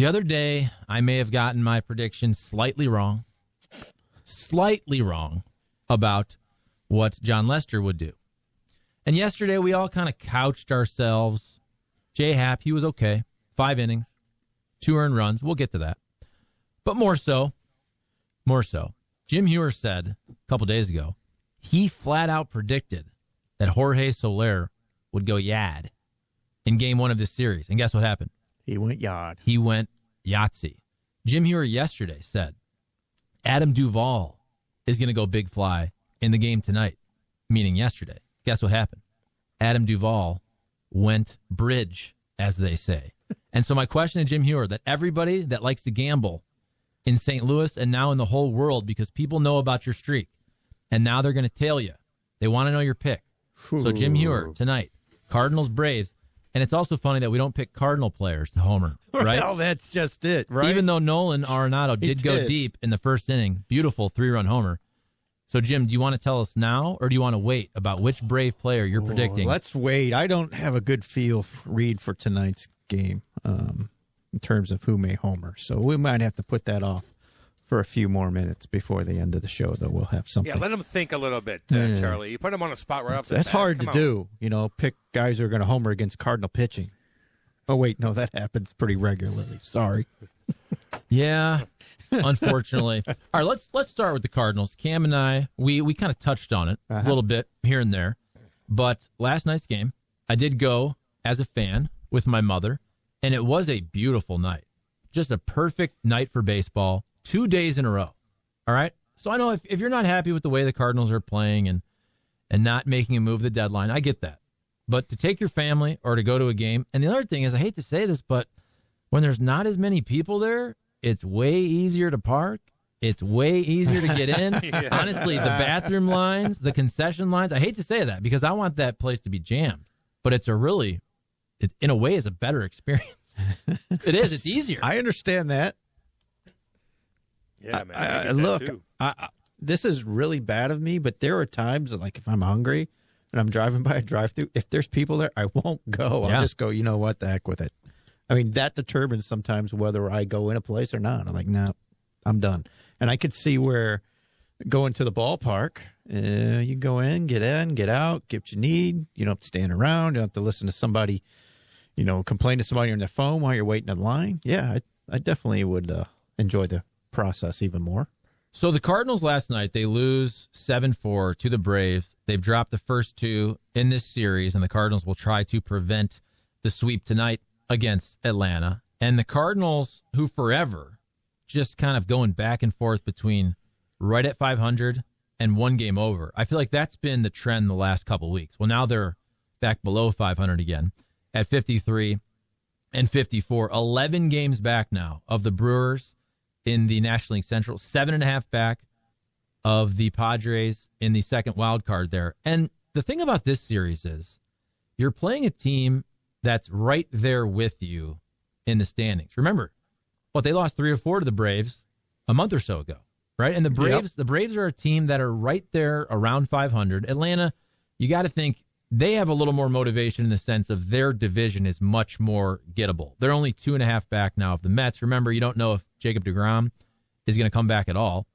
The other day, I may have gotten my prediction slightly wrong about what John Lester would do. And yesterday, we all kind of couched ourselves. J-Hap, he was okay. 5 innings, 2 earned runs. We'll get to that. But more so, Jim Heuer said a couple days ago, he flat out predicted that Jorge Soler would go yad in game 1 of this series. And guess what happened? He went yard. He went Yahtzee. Jim Heuer yesterday said Adam Duvall is going to go big fly in the game tonight, meaning yesterday. Guess what happened? Adam Duvall went bridge, as they say. And so my question to Jim Heuer, that everybody that likes to gamble in St. Louis and now in the whole world, because people know about your streak, and now they're going to tail you. They want to know your pick. So Jim Heuer tonight, Cardinals, Braves. And it's also funny that we don't pick Cardinal players to homer, right? Well, that's just it, right? Even though Nolan Arenado did go deep in the first inning, beautiful 3-run homer. So, Jim, do you want to tell us now, or do you want to wait about which Brave player you're predicting? Let's wait. I don't have a good read for tonight's game in terms of who may homer. So we might have to put that off for a few more minutes before the end of the show, though. We'll have something. Yeah, let him think a little bit, Charlie. You put him on a spot right off the bat. That's hard to do, pick guys who are going to homer against Cardinal pitching. Oh, wait, no, that happens pretty regularly. Sorry. Yeah, unfortunately. All right, let's start with the Cardinals. Cam and I, we kind of touched on it a little bit here and there. But last night's game, I did go as a fan with my mother, and it was a beautiful night. Just a perfect night for baseball. 2 days in a row. All right? So I know if you're not happy with the way the Cardinals are playing and not making a move at the deadline, I get that. But to take your family or to go to a game, and the other thing is, I hate to say this, but when there's not as many people there, it's way easier to park. It's way easier to get in. Yeah. Honestly, the bathroom lines, the concession lines, I hate to say that because I want that place to be jammed. But it's in a way, it's a better experience. It is. It's easier. I understand that. Yeah, man. Look, this is really bad of me, but there are times, like if I'm hungry and I'm driving by a drive-thru, if there's people there, I won't go. I'll just go, you know what, the heck with it. I mean, that determines sometimes whether I go in a place or not. I'm like, no, I'm done. And I could see where going to the ballpark, you go in, get out, get what you need. You don't have to stand around. You don't have to listen to somebody, complain to somebody on their phone while you're waiting in line. Yeah, I definitely would enjoy the process even more. So the Cardinals last night, they lose 7-4 to the Braves. They've dropped the first 2 in this series, and the Cardinals will try to prevent the sweep tonight against Atlanta. And the Cardinals, who forever just kind of going back and forth between right at 500 and 1 game over. I feel like that's been the trend the last couple weeks. Well, now they're back below 500 again at 53 and 54. 11 games back now of the Brewers in the National League Central, 7.5 back of the Padres in the second wild card there. And the thing about this series is you're playing a team that's right there with you in the standings. Remember, they lost 3 or 4 to the Braves a month or so ago, right? And the Braves are a team that are right there around 500. Atlanta, you got to think they have a little more motivation in the sense of their division is much more gettable. They're only 2.5 back now of the Mets. Remember, you don't know if Jacob deGrom is going to come back at all.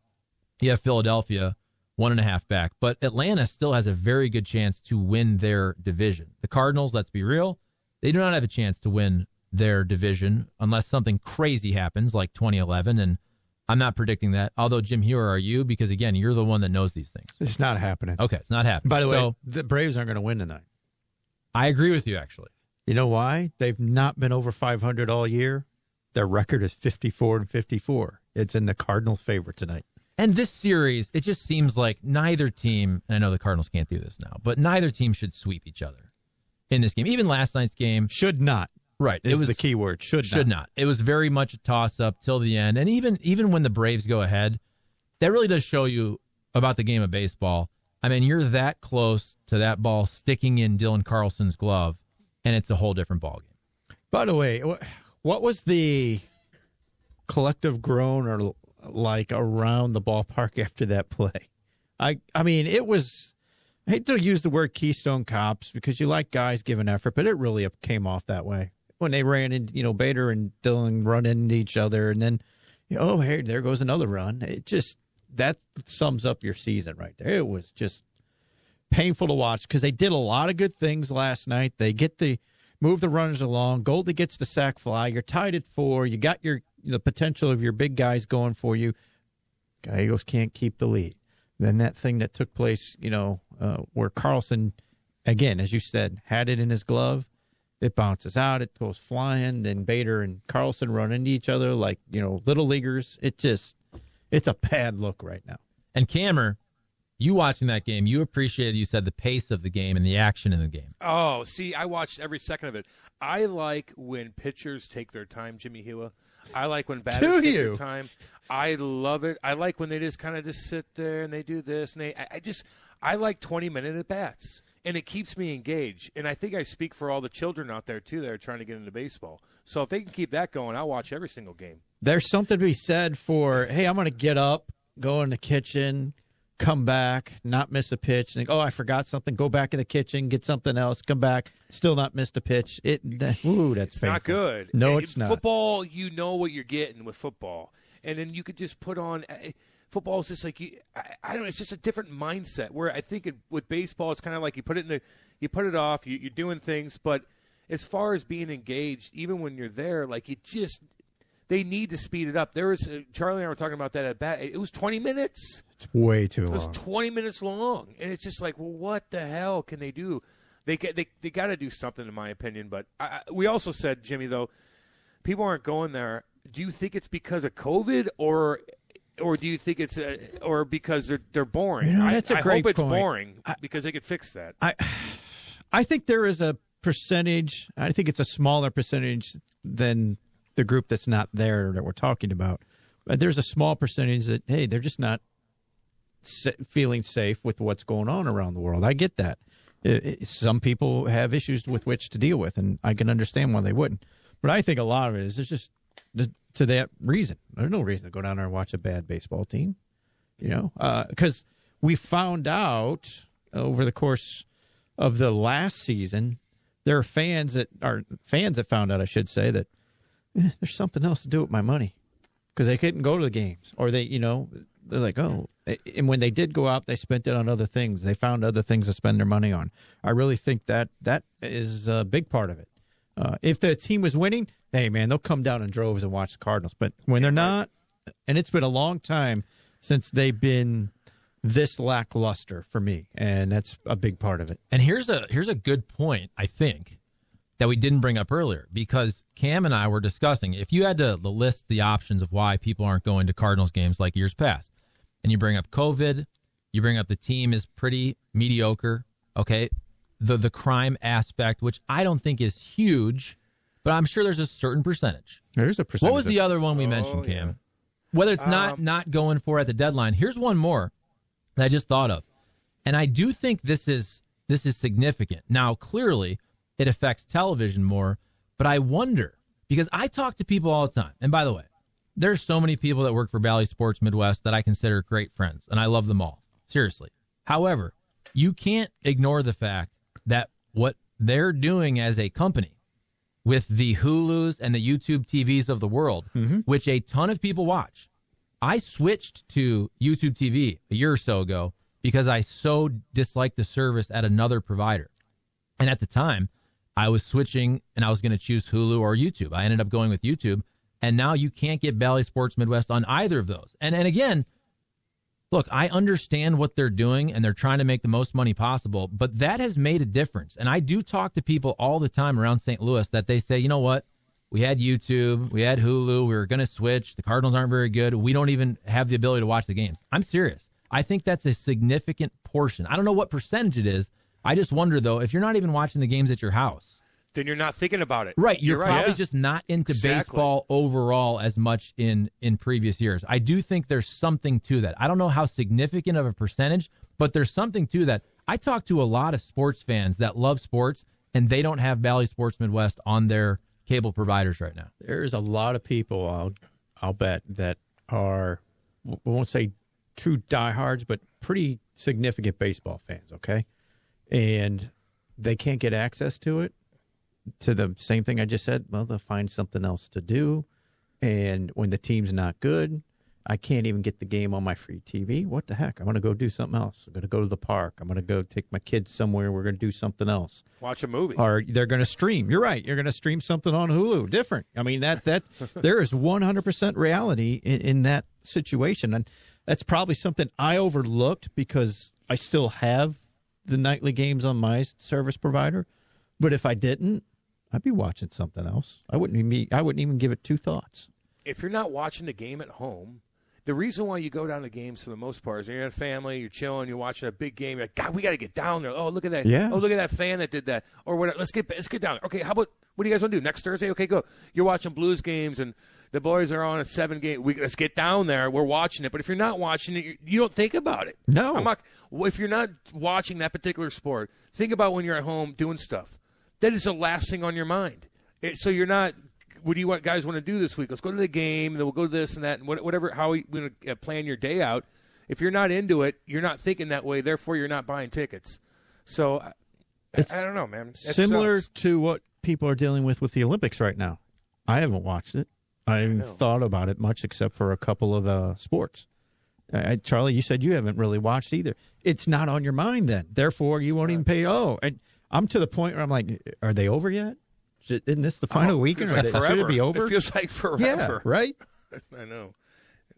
You have Philadelphia 1.5 back, but Atlanta still has a very good chance to win their division. The Cardinals, let's be real, they do not have a chance to win their division unless something crazy happens like 2011, and I'm not predicting that. Although, Jim Heuer, are you? Because, again, you're the one that knows these things. It's not happening. Okay, it's not happening. By the way, the Braves aren't going to win tonight. I agree with you, actually. You know why? They've not been over 500 all year. Their record is 54-54. It's in the Cardinals' favor tonight. And this series, it just seems like neither team, and I know the Cardinals can't do this now, but neither team should sweep each other in this game. Even last night's game. Should not. Right. It was the key word. Should not. It was very much a toss-up till the end. And even when the Braves go ahead, that really does show you about the game of baseball. I mean, you're that close to that ball sticking in Dylan Carlson's glove, and it's a whole different ballgame. By the way, what was the collective groan or like around the ballpark after that play? I mean, it was, I hate to use the word Keystone Cops because you like guys giving effort, but it really came off that way. when they ran in, Bader and Dillon run into each other, and then, hey, there goes another run. That sums up your season right there. It was just painful to watch because they did a lot of good things last night. They move the runners along. Goldie gets the sack fly. You're tied at 4. You got the potential of your big guys going for you. Gallegos can't keep the lead. Then that thing that took place, where Carlson, again, as you said, had it in his glove. It bounces out. It goes flying. Then Bader and Carlson run into each other like, little leaguers. It's a bad look right now. And Cammer, you watching that game, you appreciated, you said, the pace of the game and the action in the game. Oh, see, I watched every second of it. I like when pitchers take their time, Jimmy Heuer. I like when batters take their time. I love it. I like when they just kind of just sit there and they do this. And I like 20-minute at-bats. And it keeps me engaged. And I think I speak for all the children out there, too, that are trying to get into baseball. So if they can keep that going, I'll watch every single game. There's something to be said for, hey, I'm going to get up, go in the kitchen, come back, not miss a pitch, think, I forgot something, go back in the kitchen, get something else, come back, still not miss a pitch. That's it's painful. Not good. No, it's not. Football, you know what you're getting with football. And then you could just put on football is just like I don't know, it's just a different mindset where I think with baseball it's kind of like you put it off, you're doing things, but as far as being engaged, even when you're there, like they need to speed it up. There was Charlie and I were talking about that at bat. It was 20 minutes. It's way too long. It was 20 minutes long, and it's just like, well, what the hell can they do? They got to do something, in my opinion. But we also said, Jimmy, though, people aren't going there. Do you think it's because of COVID, or do you think it's or because they're boring? That's a great point. I hope it's point. Boring because they could fix that. I think there is a percentage. I think it's a smaller percentage than the group that's not there that we're talking about. But there's a small percentage that, hey, they're just not feeling safe with what's going on around the world. I get that. Some people have issues with which to deal with, and I can understand why they wouldn't. But I think a lot of it is just to that reason. There's no reason to go down there and watch a bad baseball team, because we found out over the course of the last season, there are fans that found out, I should say, that there's something else to do with my money because they couldn't go to the games, or they're like, and when they did go out, they spent it on other things. They found other things to spend their money on. I really think that is a big part of it. If the team was winning, hey, man, they'll come down in droves and watch the Cardinals. But when they're not, and it's been a long time since they've been this lackluster for me, and that's a big part of it. And here's a good point, I think, that we didn't bring up earlier, because Cam and I were discussing, if you had to list the options of why people aren't going to Cardinals games like years past, and you bring up COVID, you bring up the team is pretty mediocre, okay, the crime aspect, which I don't think is huge, but I'm sure there's a certain percentage. There's a percentage. What was the other one we mentioned, Cam? Yeah. Whether it's not going for at the deadline. Here's one more that I just thought of, and I do think this is significant. Now, clearly, it affects television more, but I wonder, because I talk to people all the time, and by the way, there's so many people that work for Bally Sports Midwest that I consider great friends, and I love them all, seriously. However, you can't ignore the fact that what they're doing as a company with the Hulus and the YouTube TVs of the world, which a ton of people watch. I switched to YouTube TV a year or so ago because I so disliked the service at another provider. And at the time, I was switching and I was going to choose Hulu or YouTube. I ended up going with YouTube, and now you can't get Bally Sports Midwest on either of those. And again, look, I understand what they're doing, and they're trying to make the most money possible, but that has made a difference. And I do talk to people all the time around St. Louis that they say, you know what, we had YouTube, we had Hulu, we were going to switch, the Cardinals aren't very good, we don't even have the ability to watch the games. I'm serious. I think that's a significant portion. I don't know what percentage it is. I just wonder, though, if you're not even watching the games at your house, then you're not thinking about it. Right. You're probably just not into baseball overall as much in previous years. I do think there's something to that. I don't know how significant of a percentage, but there's something to that. I talk to a lot of sports fans that love sports, and they don't have Bally Sports Midwest on their cable providers right now. There's a lot of people, I'll bet, that are, we won't say true diehards, but pretty significant baseball fans, okay? And they can't get access to it. to the same thing I just said, well, they'll find something else to do. And when the team's not good, I can't even get the game on my free TV. What the heck? I'm going to go do something else. I'm going to go to the park. I'm going to go take my kids somewhere. We're going to do something else. Watch a movie. Or they're going to stream. You're right. You're going to stream something on Hulu. Different. I mean, that there is 100% reality in that situation. And that's probably something I overlooked because I still have the nightly games on my service provider. But if I didn't, I'd be watching something else. I wouldn't even give it two thoughts. If you're not watching the game at home, the reason why you go down to games for the most part is you're in a family, you're chilling, you're watching a big game. You're like, God, we got to get down there. Oh, look at that. Yeah. Oh, look at that fan that did that. Or what? Let's get down there. Okay, what do you guys want to do next Thursday? Okay, go. You're watching Blues games and the boys are on a 7-game. Let's get down there. We're watching it. But if you're not watching it, you don't think about it. No. If you're not watching that particular sport, think about when you're at home doing stuff. That is the last thing on your mind. So you're not. What do you guys want to do this week? Let's go to the game, and then we'll go to this and that, and whatever. How you going to plan your day out? If you're not into it, you're not thinking that way. Therefore, you're not buying tickets. So I don't know, man. It similar sucks. to what people are dealing with the Olympics right now. I haven't watched it. I haven't thought about it much except for a couple of sports. Charlie, you said you haven't really watched either. It's not on your mind then. Therefore, you won't even pay. And I'm to the point where I'm like, are they over yet? Isn't this the final weekend? Like should it be over? It feels like forever. Yeah, right? I know.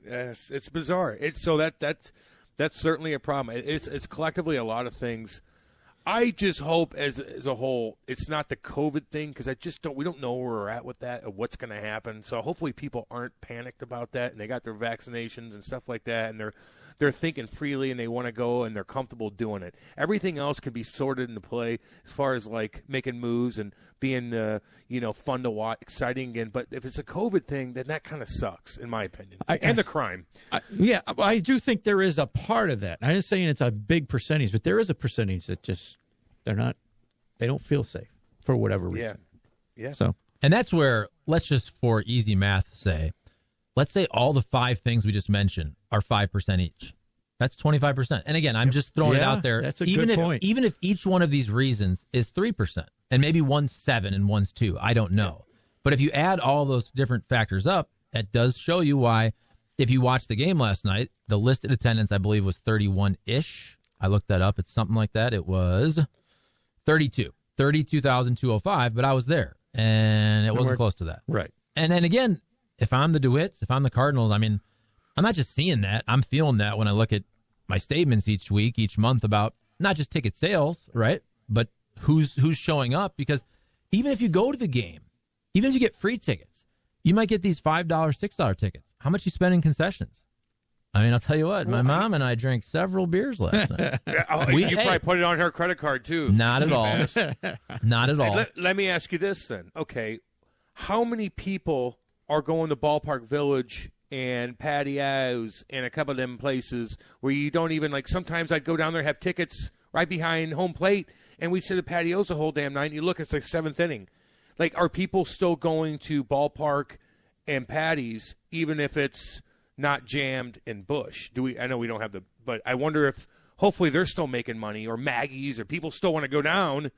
Yes, it's bizarre. That's certainly a problem. It's collectively a lot of things. I just hope as a whole it's not the COVID thing because we don't know where we're at with that or what's going to happen. So hopefully people aren't panicked about that and they got their vaccinations and stuff like that and they're thinking freely and they want to go and they're comfortable doing it. Everything else can be sorted into play as far as like making moves and being fun to watch, exciting again. But if it's a COVID thing, then that kind of sucks in my opinion. And the crime. I do think there is a part of that. I'm not saying it's a big percentage, but there is a percentage that just they don't feel safe for whatever reason. Yeah. So, and that's where let's just for easy math let's say all the 5 things we just mentioned are 5% each. That's 25%. And again, I'm just throwing it out there. That's a good point. Even if each one of these reasons is 3%, and maybe one's 7 and one's 2, I don't know. But if you add all those different factors up, that does show you why. If you watched the game last night, the listed attendance, I believe, was 31-ish. I looked that up. It's something like that. It was 32,205, but I was there, and it wasn't close to that. Right. And then again, if I'm the DeWitts, if I'm the Cardinals, I mean, I'm not just seeing that. I'm feeling that when I look at my statements each week, each month about not just ticket sales, right, but who's showing up. Because even if you go to the game, even if you get free tickets, you might get these $5, $6 tickets. How much you spend in concessions? I mean, I'll tell you what, my mom and I drank several beers last night. You probably put it on her credit card, too. Not at all. Not at all. Let me ask you this, then. Okay, how many people are going to Ballpark Village and patios and a couple of them places where you don't even, like, sometimes I'd go down there, have tickets right behind home plate, and we'd sit at patios the whole damn night, and you look, it's like 7th inning. Like, are people still going to Ballpark and patties, even if it's not jammed in Busch? I know we don't have but I wonder if hopefully they're still making money, or Maggie's, or people still want to go down,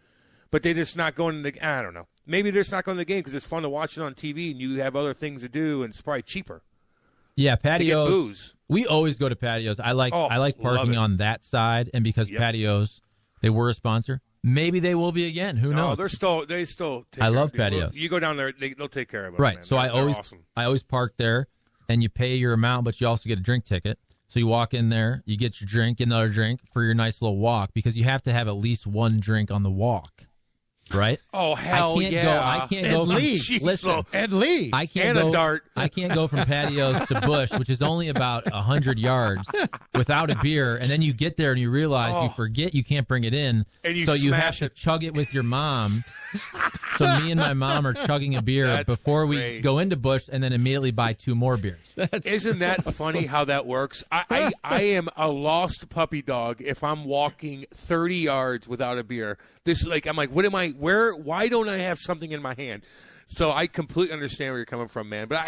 but they're just not going to I don't know. Maybe they're just not going to the game because it's fun to watch it on TV and you have other things to do and it's probably cheaper. Yeah, patios. To get booze. We always go to patios. I like parking on that side, and because patios, they were a sponsor. Maybe they will be again. Who knows? They still. Take I care love of patios. You go down there, they'll take care of us. Right. Man. So they're awesome. I always park there, and you pay your amount, but you also get a drink ticket. So you walk in there, you get your drink, another drink for your nice little walk, because you have to have at least one drink on the walk. Right? Oh, hell yeah. I can't go. Listen, at least. I can't and go. A dart. I can't go from patios to Busch, which is only about 100 yards, without a beer. And then you get there and you realize you forget you can't bring it in, and so you have to chug it with your mom. So me and my mom are chugging a beer before we go into Busch, and then immediately buy 2 more beers. Isn't that funny how that works? I am a lost puppy dog if I'm walking 30 yards without a beer. I'm like, what am I? Why don't I have something in my hand? So I completely understand where you're coming from, man. But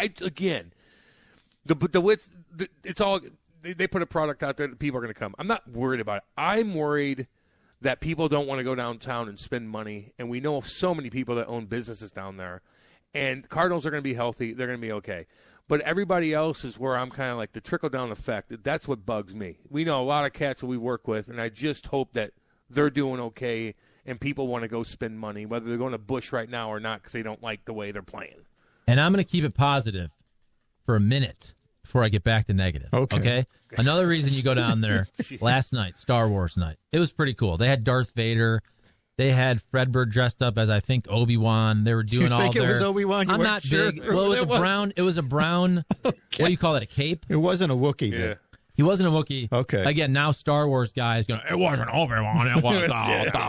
it's all, they put a product out there that people are going to come. I'm not worried about it. I'm worried that people don't want to go downtown and spend money, and we know of so many people that own businesses down there. And Cardinals are going to be healthy. They're going to be okay. But everybody else is where I'm kind of like the trickle-down effect. That's what bugs me. We know a lot of cats that we work with, and I just hope that they're doing okay and people want to go spend money, whether they're going to Busch right now or not because they don't like the way they're playing. And I'm going to keep it positive for a minute before I get back to negative. Okay? Another reason you go down there last night, Star Wars night. It was pretty cool. They had Darth Vader. They had Redbird dressed up as, I think, Obi-Wan. They were doing all their... You think it was Obi-Wan? I'm not sure. big. Well, it was a brown... Okay. What do you call it, a cape? It wasn't a Wookiee, Yeah. then. He wasn't a Wookiee. Okay. Again, now Star Wars guys going, it wasn't Obi-Wan. It was,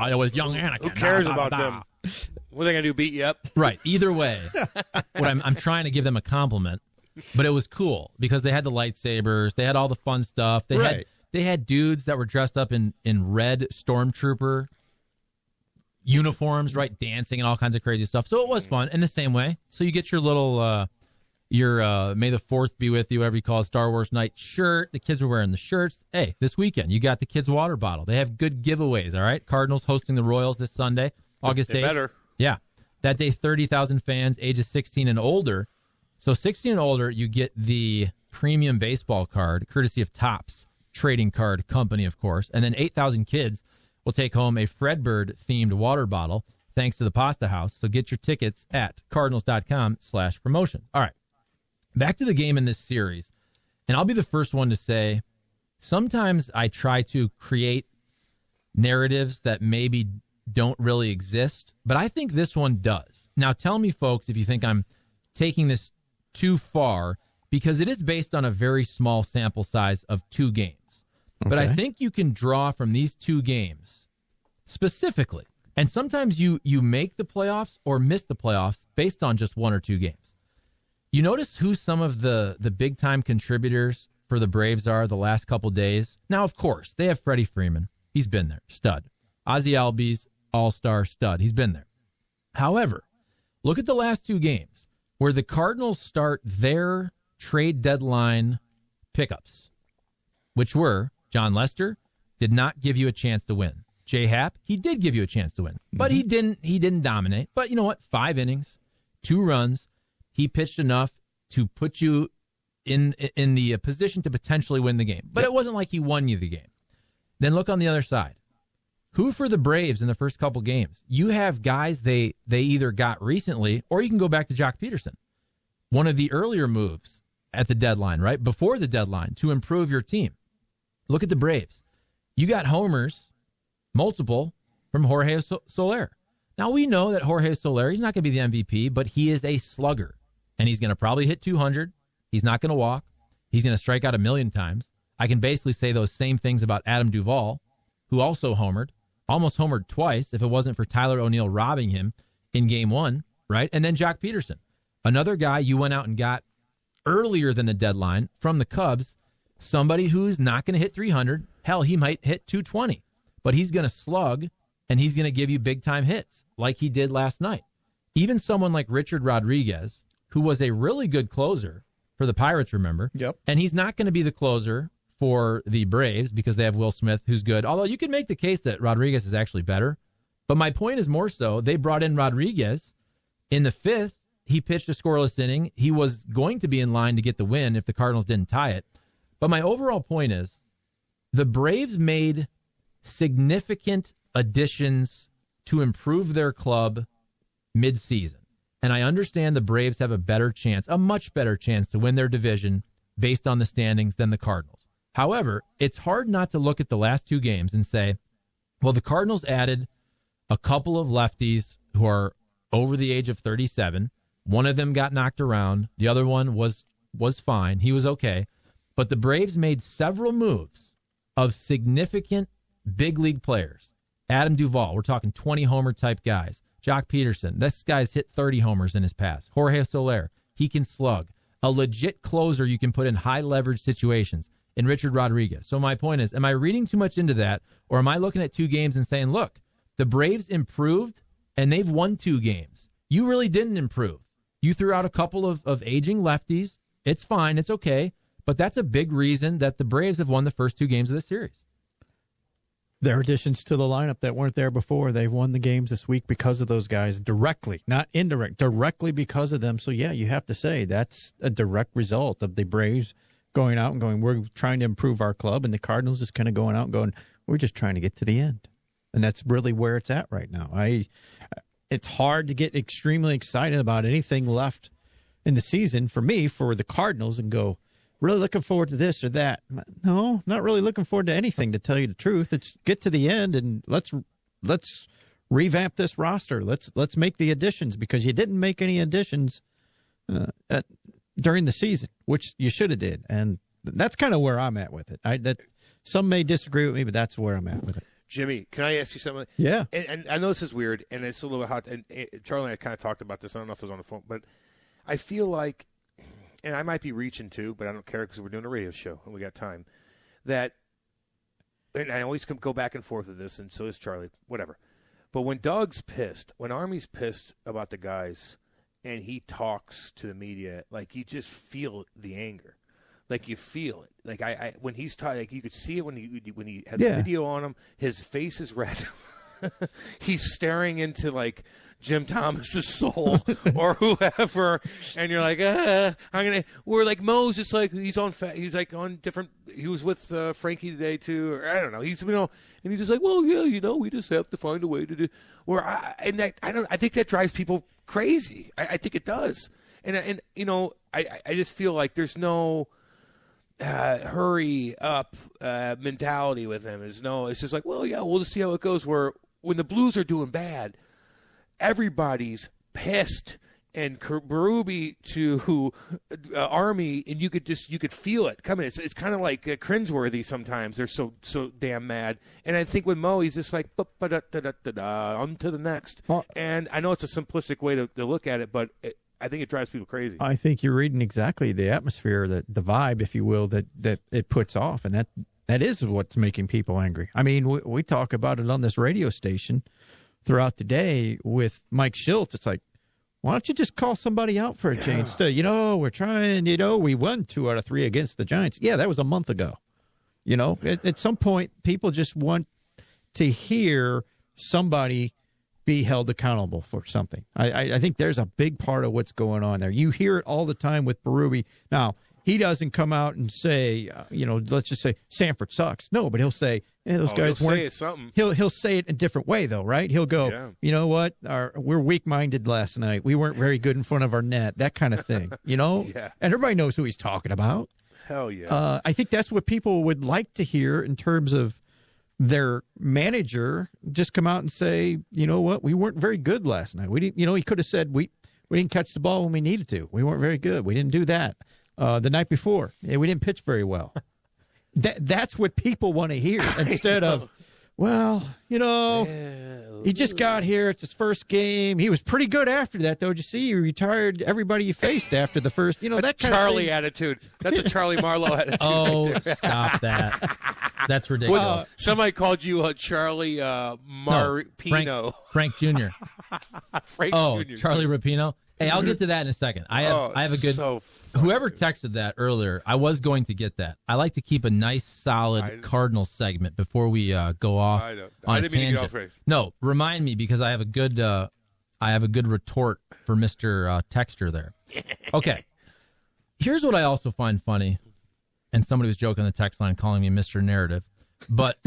it was young Anakin. Who cares about them? What are they going to do, beat you up? Right. Either way, I'm trying to give them a compliment, but it was cool because they had the lightsabers. They had all the fun stuff. They had dudes that were dressed up in red stormtrooper uniforms, right, dancing and all kinds of crazy stuff. So it was fun in the same way. So you get your little May the 4th be with you, whatever you call it, Star Wars night shirt. The kids were wearing the shirts. Hey, this weekend you got the kids' water bottle. They have good giveaways, all right? Cardinals hosting the Royals this Sunday, August 8th. They better. Yeah. That day, 30,000 fans, ages 16 and older. So 16 and older, you get the premium baseball card, courtesy of Topps Trading Card Company, of course. And then 8,000 kids will take home a Fredbird-themed water bottle, thanks to the Pasta House. So get your tickets at cardinals.com/promotion. All right. Back to the game in this series. And I'll be the first one to say, sometimes I try to create narratives that maybe don't really exist, but I think this one does. Now, tell me, folks, if you think I'm taking this too far, because it is based on a very small sample size of 2 games. Okay. But I think you can draw from these 2 games specifically. And sometimes you make the playoffs or miss the playoffs based on just 1 or 2 games. You notice who some of the big-time contributors for the Braves are the last couple days? Now, of course, they have Freddie Freeman. He's been there. Stud. Ozzie Albies, all-star stud. He's been there. However, look at the last 2 games where the Cardinals start their trade deadline pickups, which were John Lester did not give you a chance to win. Jay Happ, he did give you a chance to win, but he didn't dominate. But you know what? 5 innings, 2 runs. He pitched enough to put you in the position to potentially win the game. But it wasn't like he won you the game. Then look on the other side. Who for the Braves in the first couple games? You have guys they either got recently, or you can go back to Jock Peterson. One of the earlier moves at the deadline, right? Before the deadline to improve your team. Look at the Braves. You got homers, multiple, from Jorge Soler. Now, we know that Jorge Soler, he's not going to be the MVP, but he is a slugger. And he's going to probably hit 200. He's not going to walk. He's going to strike out 1,000,000 times. I can basically say those same things about Adam Duvall, who also homered. Almost homered twice if it wasn't for Tyler O'Neill robbing him in Game 1, right? And then Jock Peterson, another guy you went out and got earlier than the deadline from the Cubs, somebody who's not going to hit 300. Hell, he might hit 220, but he's going to slug, and he's going to give you big-time hits like he did last night. Even someone like Richard Rodriguez, who was a really good closer for the Pirates, remember? Yep. And he's not going to be the closer for the Braves because they have Will Smith, who's good. Although you can make the case that Rodriguez is actually better. But my point is more so, they brought in Rodriguez in the 5th. He pitched a scoreless inning. He was going to be in line to get the win if the Cardinals didn't tie it. But my overall point is the Braves made significant additions to improve their club midseason. And I understand the Braves have a better chance, a much better chance to win their division based on the standings than the Cardinals. However, it's hard not to look at the last 2 games and say, well, the Cardinals added a couple of lefties who are over the age of 37. One of them got knocked around. The other one was fine. He was okay. But the Braves made several moves of significant big league players. Adam Duvall, we're talking 20-homer type guys. Jock Peterson, this guy's hit 30 homers in his past. Jorge Soler, he can slug. A legit closer you can put in high-leverage situations in Richard Rodriguez. So my point is, am I reading too much into that, or am I looking at 2 games and saying, look, the Braves improved, and they've won 2 games. You really didn't improve. You threw out a couple of aging lefties. It's fine. It's okay. But that's a big reason that the Braves have won the first 2 games of the series. Their additions to the lineup that weren't there before, they've won the games this week because of those guys directly, not indirect, directly because of them. So, yeah, you have to say that's a direct result of the Braves going out and going, we're trying to improve our club, and the Cardinals just kind of going out and going, we're just trying to get to the end. And that's really where it's at right now. It's hard to get extremely excited about anything left in the season for me, for the Cardinals, and go, really looking forward to this or that. No, not really looking forward to anything, to tell you the truth. It's get to the end and let's revamp this roster. Let's make the additions, because you didn't make any additions during the season, which you should have did. And that's kind of where I'm at with it. Some may disagree with me, but that's where I'm at with it. Jimmy, can I ask you something? Yeah. And I know this is weird, and it's a little hot. And Charlie and I kind of talked about this. I don't know if it was on the phone, but I feel like, and I might be reaching too, but I don't care because we're doing a radio show and we got time, that, and I always go back and forth with this, and so is Charlie, whatever. But when Doug's pissed, when Army's pissed about the guys, and he talks to the media, like, you just feel the anger. Like, you feel it. Like, I when he's talking, like, you could see it when he has the video on him. His face is red. He's staring into, like, Jim Thomas's soul or whoever, and you're like, we're like, Mo's just like, he's like on different, he was with Frankie today too, or I don't know, and he's just like, well, yeah, we just have to find a way to do, I think that drives people crazy. I think it does. And I just feel like there's no hurry up mentality with him. It's just like, well, yeah, we'll just see how it goes. Where when the Blues are doing bad, everybody's pissed, and Berube to Army, and you could feel it coming. It's kind of like cringeworthy sometimes. They're so damn mad. And I think with Mo, he's just like, on to the next. And I know it's a simplistic way to look at it, but I think it drives people crazy. I think you're reading exactly the atmosphere, the vibe, if you will, that it puts off, and that is what's making people angry. I mean, we talk about it on this radio station throughout the day with Mike Schultz. It's like, why don't you just call somebody out for a change? We're trying, we won 2 out of 3 against the Giants. Yeah, that was a month ago. At some point, people just want to hear somebody be held accountable for something. I think there's a big part of what's going on there. You hear it all the time with Berube. Now, he doesn't come out and say, let's just say Sanford sucks. No, but he'll say, those guys weren't. Say something. He'll say it in a different way, though, right? He'll go, you know what? We're weak-minded last night. We weren't very good in front of our net. That kind of thing, Yeah. And everybody knows who he's talking about. Hell yeah. I think that's what people would like to hear in terms of their manager just come out and say, you know what? We weren't very good last night. We didn't. He could have said we didn't catch the ball when we needed to. We weren't very good. We didn't do that. The night before, we didn't pitch very well. That's what people want to hear instead of, well, he just got here. It's his first game. He was pretty good after that, though. Did you see? He retired everybody he faced after the first, that kind Charlie attitude. That's a Charlie Marlow attitude. Oh, right there. Stop that. That's ridiculous. Well, somebody called you Charlie Marpino. Frank Jr. Frank Jr. Charlie Rapino. Hey, I'll get to that in a second. I have a good. So whoever texted that earlier, I was going to get that. I like to keep a nice, solid Cardinals segment before we go off on a tangent. I didn't mean to get off race. No, remind me, because I have a good retort for Mr. Texter there. Okay, here's what I also find funny, and somebody was joking on the text line calling me Mr. Narrative, but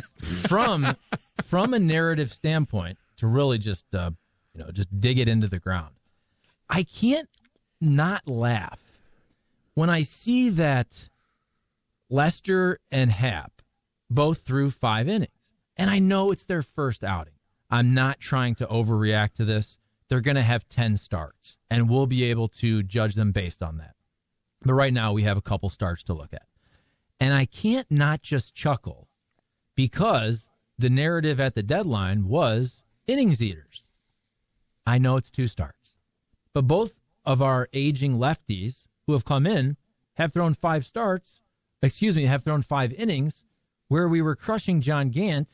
from a narrative standpoint, to really just dig it into the ground, I can't not laugh when I see that Lester and Happ both threw 5 innings. And I know it's their first outing. I'm not trying to overreact to this. They're going to have 10 starts, and we'll be able to judge them based on that. But right now we have a couple starts to look at. And I can't not just chuckle, because the narrative at the deadline was innings eaters. I know it's 2 starts. But both of our aging lefties who have come in have thrown 5 innings, where we were crushing John Gant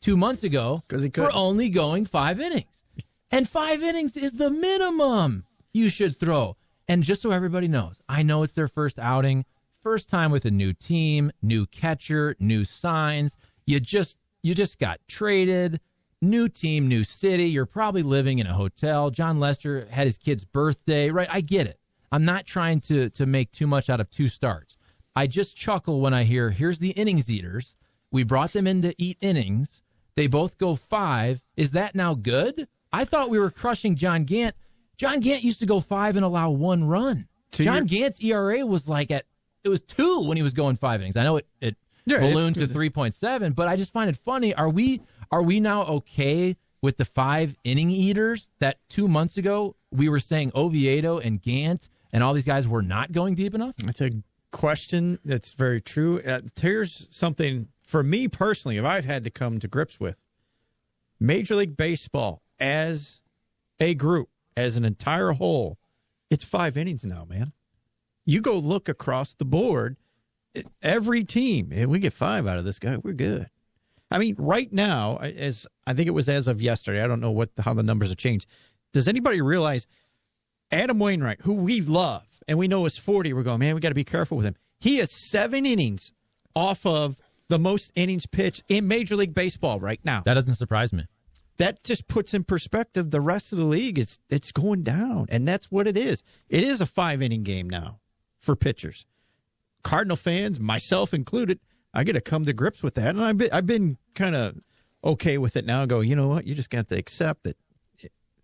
2 months ago for only going 5 innings. And 5 innings is the minimum you should throw. And just so everybody knows, I know it's their first outing, first time with a new team, new catcher, new signs. You just you just got traded, new team, new city. You're probably living in a hotel. John Lester had his kid's birthday, right? I get it. I'm not trying to make too much out of 2 starts. I just chuckle when I hear, here's the innings eaters. We brought them in to eat innings. They both go 5. Is that now good? I thought we were crushing John Gant. John Gant used to go 5 and allow 1 run. John Gant's ERA was it was 2 when he was going 5 innings. I know it ballooned to 3.7, but I just find it funny. Are we now okay with the 5 inning eaters that 2 months ago we were saying Oviedo and Gant and all these guys were not going deep enough? That's a question that's very true. Here's something for me personally, if I've had to come to grips with. Major League Baseball as a group, as an entire whole, it's 5 innings now, man. You go look across the board, every team, and we get 5 out of this guy, we're good. I mean, right now, as I think it was as of yesterday, I don't know how the numbers have changed. Does anybody realize Adam Wainwright, who we love, and we know is 40, we're going, man, we got to be careful with him. He is 7 innings off of the most innings pitched in Major League Baseball right now. That doesn't surprise me. That just puts in perspective the rest of the league. It's going down, and that's what it is. It is a 5-inning game now for pitchers. Cardinal fans, myself included, I got to come to grips with that, and I've been kind of okay with it now. I go, you know what? You just got to accept that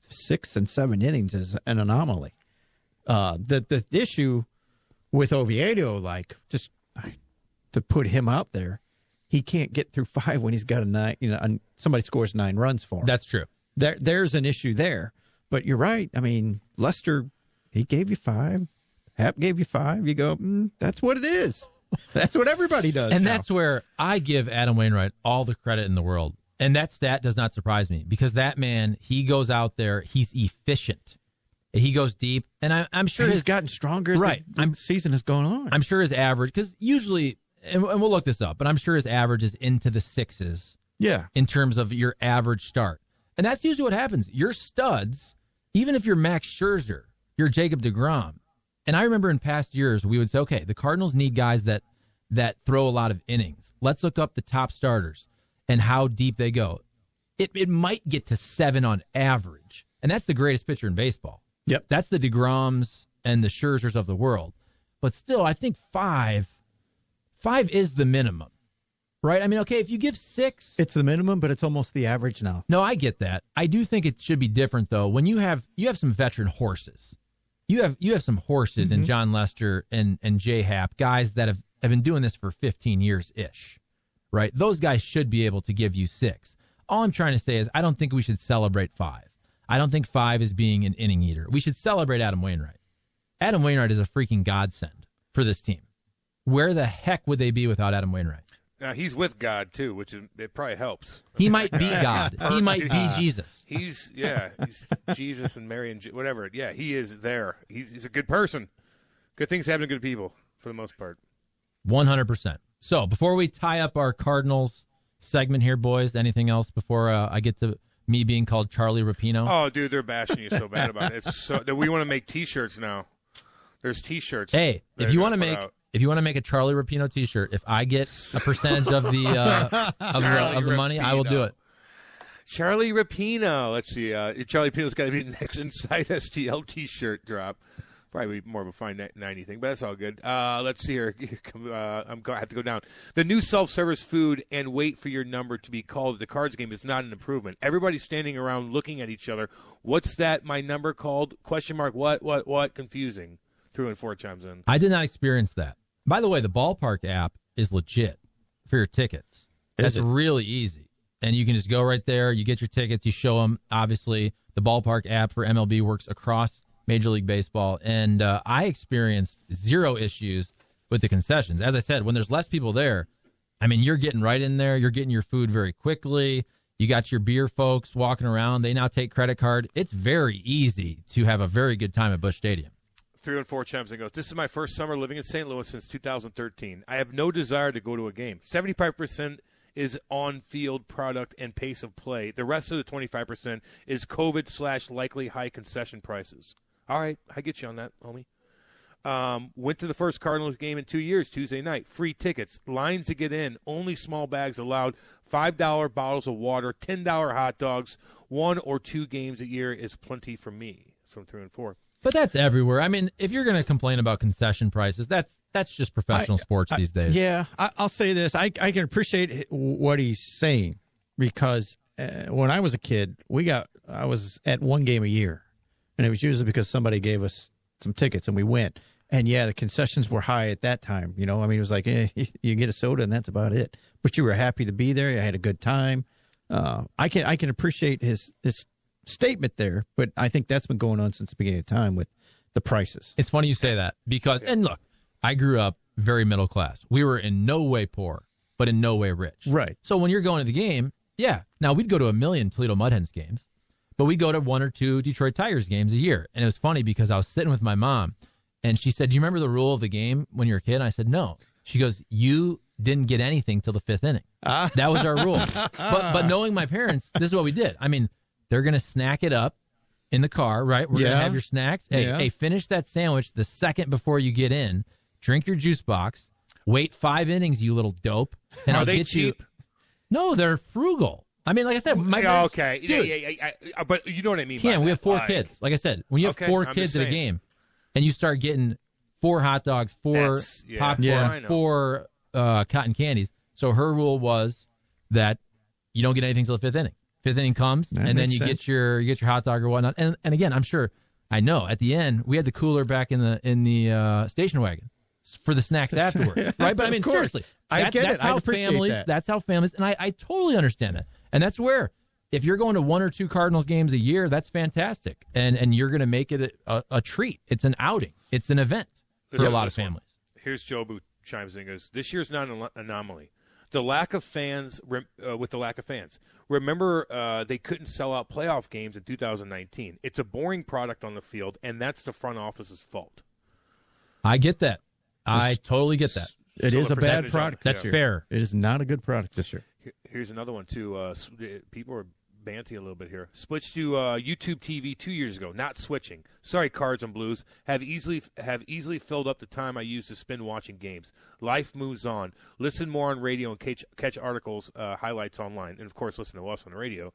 6 and 7 innings is an anomaly. The issue with Oviedo, just to put him out there, he can't get through 5 when he's got a 9. Somebody scores 9 runs for him. That's true. There's an issue there. But you're right. I mean, Lester, he gave you 5. Hap gave you 5. You go, that's what it is. That's what everybody does. And now. That's where I give Adam Wainwright all the credit in the world. And that stat does not surprise me because that man, he goes out there, he's efficient. He goes deep, and I'm sure he's gotten stronger as the season has gone on. I'm sure his average, because usually, and we'll look this up, but I'm sure his average is into the 6s. Yeah. In terms of your average start. And that's usually what happens. Your studs, even if you're Max Scherzer, you're Jacob deGrom. And I remember in past years, we would say, okay, the Cardinals need guys that throw a lot of innings. Let's look up the top starters and how deep they go. It might get to 7 on average. And that's the greatest pitcher in baseball. Yep. That's the deGroms and the Scherzers of the world. But still, I think 5 is the minimum. Right? I mean, okay, if you give 6... It's the minimum, but it's almost the average now. No, I get that. I do think it should be different, though. When you have some veteran horses. You have some horses in John Lester and Jay Happ, guys that have been doing this for 15 years-ish. Right? Those guys should be able to give you 6. All I'm trying to say is I don't think we should celebrate 5. I don't think 5 is being an inning eater. We should celebrate Adam Wainwright. Adam Wainwright is a freaking godsend for this team. Where the heck would they be without Adam Wainwright? He's with God, too, it probably helps. He might be God. He might be Jesus. He's Jesus and Mary and whatever. Yeah, he is there. He's a good person. Good things happen to good people, for the most part. 100%. So, before we tie up our Cardinals segment here, boys, anything else before I get to me being called Charlie Rapino? Oh, dude, they're bashing you so bad about it. We want to make T-shirts now. There's T-shirts. Hey, if you want to make a Charlie Rapino T-shirt, if I get a percentage of the of the money, I will do it. Charlie Rapino. Let's see. Charlie Rapino's got to be the next Inside STL T-shirt drop. Probably more of a fine 90 thing, but that's all good. Let's see here. I have to go down. The new self-service food and wait for your number to be called at the Cards game is not an improvement. Everybody's standing around looking at each other. What's that? My number called? Question mark. What? Confusing. 3 and 4 chimes in. I did not experience that. By the way, the Ballpark app is legit for your tickets. That's really easy. And you can just go right there. You get your tickets. You show them. Obviously, the Ballpark app for MLB works across Major League Baseball. And I experienced 0 issues with the concessions. As I said, when there's less people there, I mean, you're getting right in there. You're getting your food very quickly. You got your beer folks walking around. They now take credit card. It's very easy to have a very good time at Busch Stadium. 3 and 4 chimes and goes, this is my first summer living in St. Louis since 2013. I have no desire to go to a game. 75% is on-field product and pace of play. The rest of the 25% is COVID/likely high concession prices. All right, I get you on that, homie. Went to the first Cardinals game in 2 years, Tuesday night. Free tickets, lines to get in, only small bags allowed, $5 bottles of water, $10 hot dogs. 1 or 2 games a year is plenty for me. So 3 and 4. But that's everywhere. I mean, if you're going to complain about concession prices, that's just professional sports these days. Yeah, I'll say this. I can appreciate what he's saying because when I was a kid, I was at one game a year, and it was usually because somebody gave us some tickets and we went. And yeah, the concessions were high at that time. You know, I mean, it was like, you get a soda and that's about it. But you were happy to be there. You had a good time. I can appreciate his statement there, but I think that's been going on since the beginning of time with the prices. It's funny you say that because, and look, I grew up very middle class. We were in no way poor, but in no way rich. Right. So when you're going to the game, yeah. Now we'd go to 1 million Toledo Mudhens games, but we'd go to 1 or 2 Detroit Tigers games a year. And it was funny because I was sitting with my mom and she said, "Do you remember the rule of the game when you were a kid?" And I said, "No." She goes, "You didn't get anything till the 5th inning." That was our rule. But knowing my parents, this is what we did. I mean, they're going to snack it up in the car, right? We're going to have your snacks. Hey, finish that sandwich the second before you get in. Drink your juice box. Wait 5 innings, you little dope. And Are I'll they get cheap? you. No, they're frugal. I mean, like I said, my parents, okay. Dude, Yeah, but you know what I mean. By we have 4 that. kids. Like I said, when you have 4 kids at a game and you start getting 4 hot dogs, 4 popcorn, 4 cotton candies. So her rule was that you don't get anything till the 5th inning. 5th inning comes, and then you get your hot dog or whatnot. And again, I know at the end we had the cooler back in the station wagon for the snacks afterwards, right? But I mean, seriously, I get it. I appreciate that. That's how families, and I totally understand that. And that's where if you're going to 1 or 2 Cardinals games a year, that's fantastic, and you're going to make it a treat. It's an outing. It's an event for a lot of families. Here's Joe who chimes in and goes, "This year's not an anomaly. The lack of fans, with the lack of fans. Remember, they couldn't sell out playoff games in 2019. It's a boring product on the field, and that's the front office's fault." I get that. I totally get that. It is a bad product. That's fair. It is not a good product this year. Here's another one, too. People are banty a little bit here. Switched to YouTube TV 2 years ago. Not switching. Sorry, Cards and Blues. Have easily filled up the time I used to spend watching games. Life moves on. Listen more on radio and catch articles, highlights online. And, of course, listen to us on the radio.